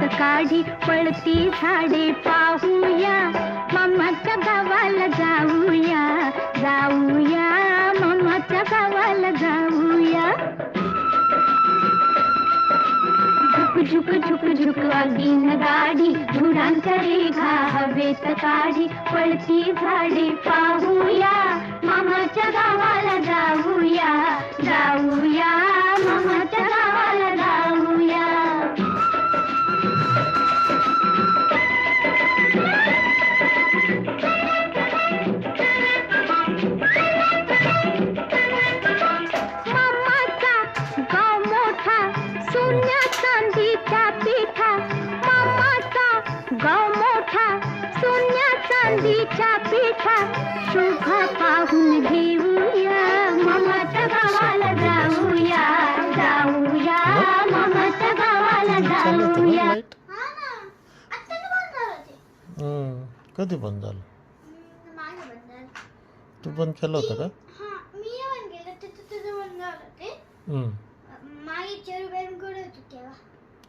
काढी पळती झाडे पाहूया, मामाच्या गावाला जाऊया, जाऊया मामाच्या गावाला जाऊया. झुक झुक झुक वागीन गाडी, धुरांच्या रेघा हवेत काढी पळती झाडे पाहूया, मामाच्या गावाला जाऊया, जाऊया मामाच्या गावाला जाऊया. मामाचा गाव मोठा सोन्या चांदीचा पिठा, मामाचा गाव मोठा सोन्या चांदीचा पिठा, शोभा पाहून घेऊया, मामाच्या गावाला जाऊया, जाऊया मामाच्या गावाला जाऊया. कधी बंद झालं? तू बंद केलं होतं का?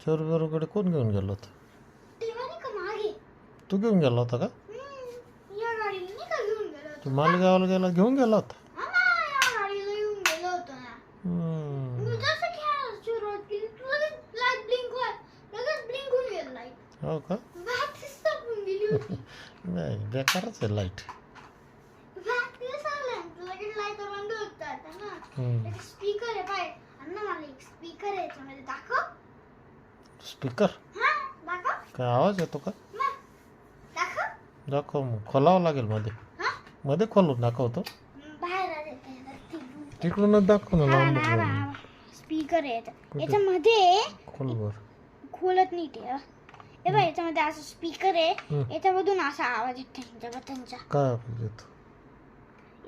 चोरबेरूकडे कोण घेऊन गेलो होतं? तू घेऊन गेला होता का? तू मालेगावला गेला घेऊन गेला होता? हो का? नाही बेकारच आहे लाईट. स्पीकर काय आवाज येतो का? दाखव मग. खोलावं लागेल मध्ये मध्ये खोलून दाखवतो. तिकडूनच दाखव ना. स्पीकर आहे याच्यामध्ये. खोल बर. खोलत नीट आहे. हे बघ याच्यामध्ये असं स्पीकर आहे, याच्यामधून असा आवाज येतो बटनचा. काय आवाज येतो?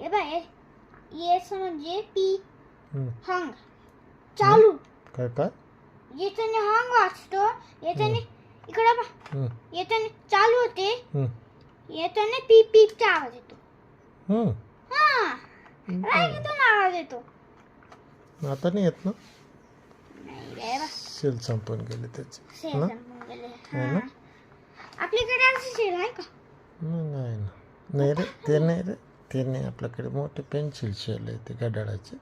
हे बघ येस म्हणजे पी हंग चालू. काय काय? याच्याने हंग वाजतो, याच्याने इकडे बघ याच्याने चालू होते, याच्याने पीप पीपचा आवाज येतो. हा राईटून आवाज येतो. आता नाही येत ना? नाही सेल संपून गेले त्याचे. सेल संपून गेले. आपल्याकडे असं सेल आहे का? नाही ना. नाही रे ते नाही रे ते नाही. आपल्याकडे मोठे पेन्सिल शेल आहे ते घड्याळाचे.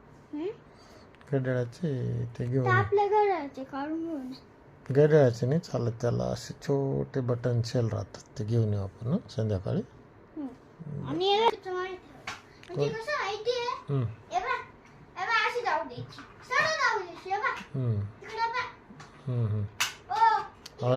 घड्याळाचे ते घेऊन. आपल्या घड्याळाचे काढून घेऊन. घड्याळाचे नाही चालत, त्याला असे छोटे बटन शेल राहतात, ते घेऊन येऊ आपण संध्याकाळी. आणि म्हणजे कसं माहितीये, अशी जाऊ द्यायची, सरळ जाऊ द्यायची.